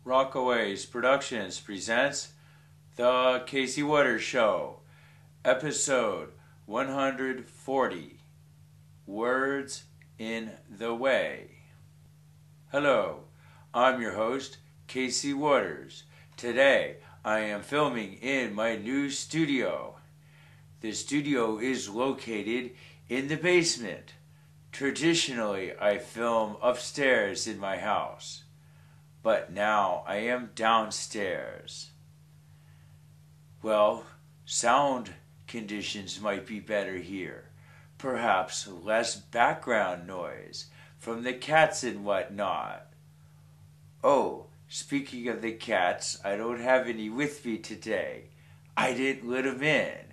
Rockaways Productions presents The Casey Waters Show, episode 140, Words in the Way. Hello, I'm your host, Casey Waters. Today, I am filming in my new studio. The studio is located in the basement. Traditionally, I film upstairs in my house, but now I am downstairs. Well, sound conditions might be better here. Perhaps less background noise from the cats and whatnot. Oh, speaking of the cats, I don't have any with me today. I didn't let them in.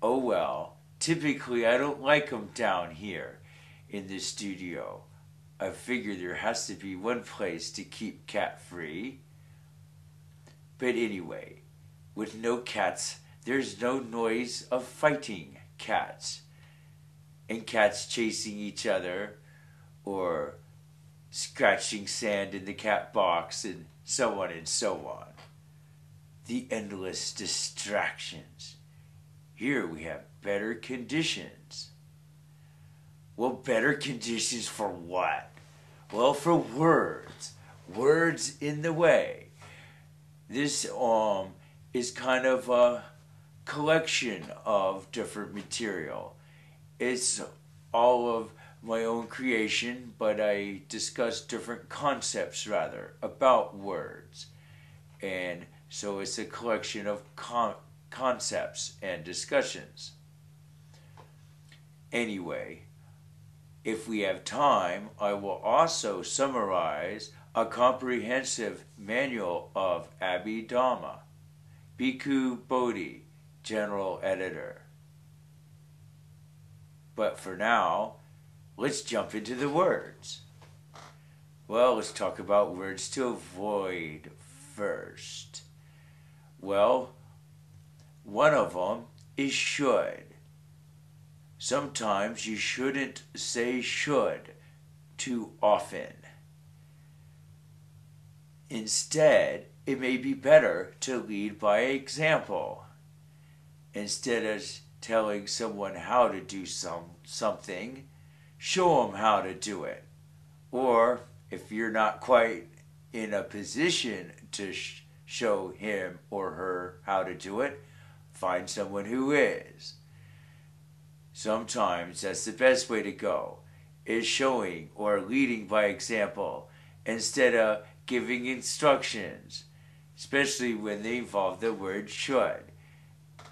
Oh well, typically I don't like them down here in the studio. I figure there has to be one place to keep cat free. But anyway, with no cats, there's no noise of fighting cats and cats chasing each other or scratching sand in the cat box and so on and so on. The endless distractions. Here we have better conditions. Well, better conditions for what? Well, for words. Words in the way. This is kind of a collection of different material. It's all of my own creation, but I discuss different concepts rather about words. And so it's a collection of concepts and discussions. Anyway, if we have time, I will also summarize a comprehensive manual of Abhidhamma, Bhikkhu Bodhi, General Editor. But for now, let's jump into the words. Well, let's talk about words to avoid first. Well, one of them is should. Sometimes you shouldn't say should too often. Instead, it may be better to lead by example. Instead of telling someone how to do something, show them how to do it. Or, if you're not quite in a position to show him or her how to do it, find someone who is. Sometimes that's the best way to go, is showing or leading by example instead of giving instructions, especially when they involve the word should.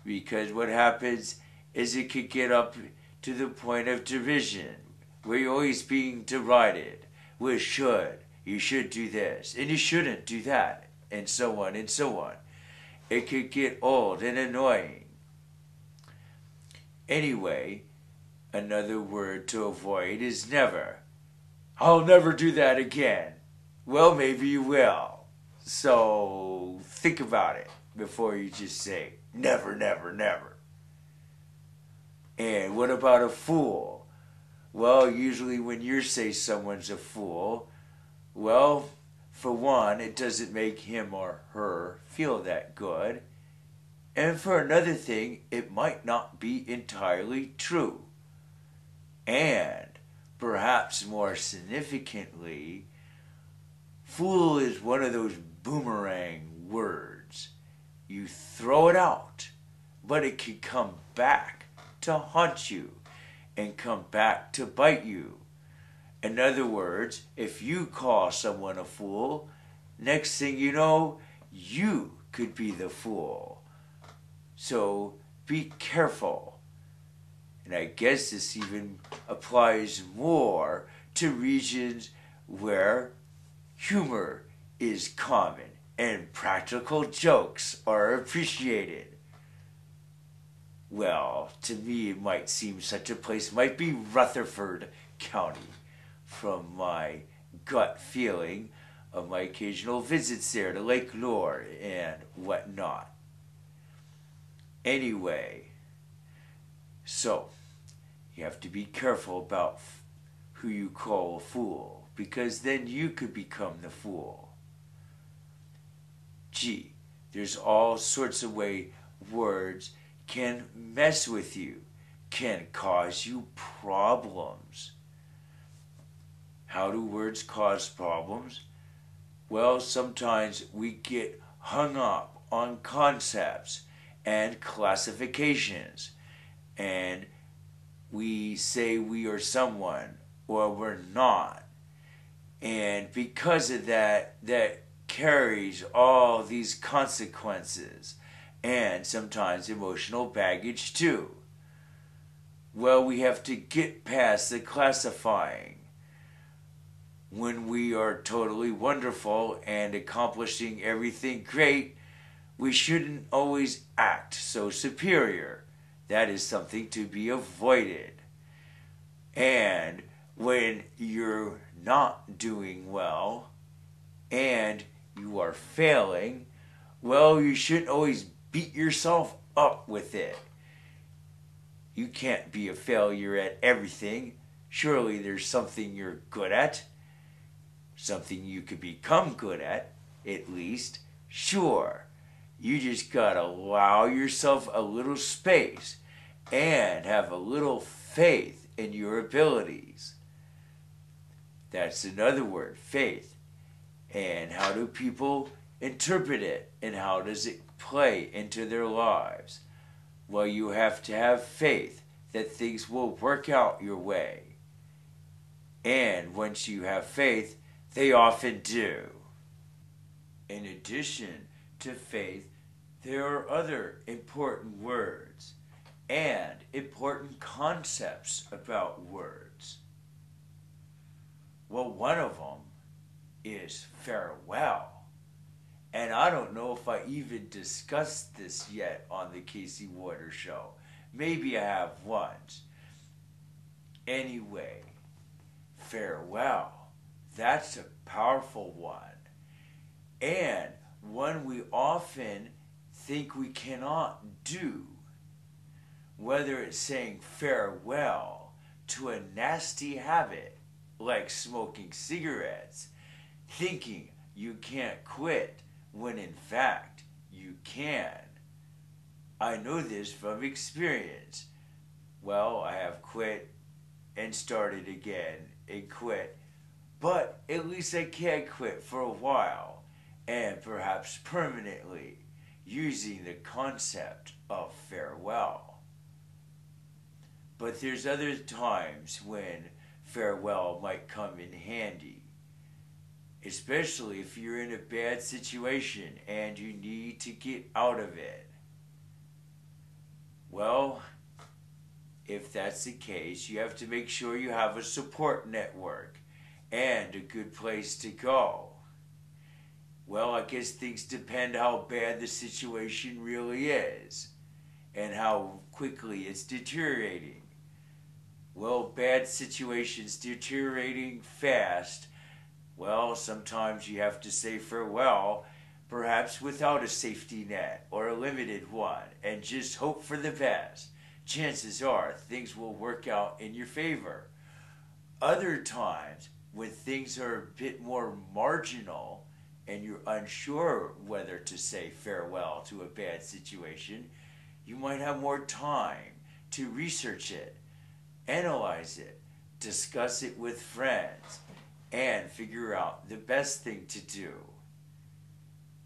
Because what happens is it could get up to the point of division, where you're always being derided with should. You should do this, and you shouldn't do that, and so on and so on. It could get old and annoying. Anyway, another word to avoid is never. I'll never do that again. Well, maybe you will. So think about it before you just say never, never, never. And what about a fool? Well, usually when you say someone's a fool, well, for one, it doesn't make him or her feel that good. And for another thing, it might not be entirely true. And, perhaps more significantly, fool is one of those boomerang words. You throw it out, but it can come back to haunt you and come back to bite you. In other words, if you call someone a fool, next thing you know, you could be the fool. So be careful. And I guess this even applies more to regions where humor is common and practical jokes are appreciated. Well, to me it might seem such a place might be Rutherford County, from my gut feeling of my occasional visits there to Lake Lure and whatnot. Anyway, so you have to be careful about who you call a fool, because then you could become the fool. Gee, there's all sorts of ways words can mess with you, can cause you problems. How do words cause problems? Well, sometimes we get hung up on concepts and classifications, and we say we are someone or we're not. And because of that, that carries all these consequences and sometimes emotional baggage too. Well, we have to get past the classifying. When we are totally wonderful and accomplishing everything great, we shouldn't always act so superior. That is something to be avoided. And when you're not doing well and you are failing, well, you shouldn't always beat yourself up with it. You can't be a failure at everything. Surely there's something you're good at. Something you could become good at least. Sure, you just gotta allow yourself a little space and have a little faith in your abilities. That's another word, faith. And how do people interpret it? And how does it play into their lives? Well, you have to have faith that things will work out your way. And once you have faith, they often do. In addition to faith, there are other important words and important concepts about words. Well, one of them is farewell. And I don't know if I even discussed this yet on the Casey Waters Show. Maybe I have once. Anyway, farewell. That's a powerful one. And one we often think we cannot do. Whether it's saying farewell to a nasty habit like smoking cigarettes, thinking you can't quit when in fact you can. I know this from experience. Well, I have quit and started again and quit. But at least I can quit for a while, and perhaps permanently, using the concept of farewell. But there's other times when farewell might come in handy, especially if you're in a bad situation and you need to get out of it. Well, if that's the case, you have to make sure you have a support network and a good place to go. Well, I guess things depend how bad the situation really is and how quickly it's deteriorating. Well, bad situations deteriorating fast. Well, sometimes you have to say farewell, perhaps without a safety net or a limited one, and just hope for the best. Chances are things will work out in your favor. Other times, when things are a bit more marginal and you're unsure whether to say farewell to a bad situation, you might have more time to research it, analyze it, discuss it with friends, and figure out the best thing to do.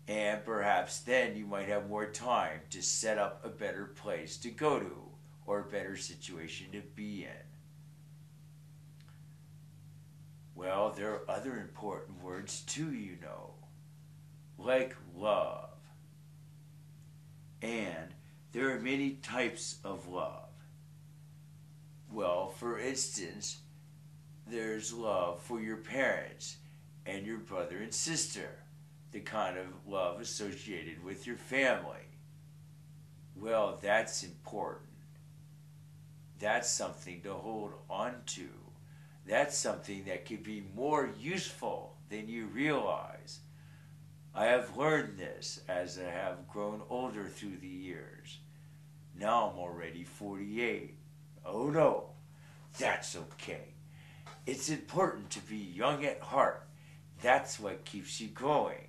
And perhaps then you might have more time to set up a better place to go to or a better situation to be in. Well, there are other important words too, you know, like love. And there are many types of love. Well, for instance, there's love for your parents and your brother and sister, the kind of love associated with your family. Well, that's important. That's something to hold on to. That's something that could be more useful than you realize. I have learned this as I have grown older through the years. Now I'm already 48. Oh no, that's okay. It's important to be young at heart. That's what keeps you going.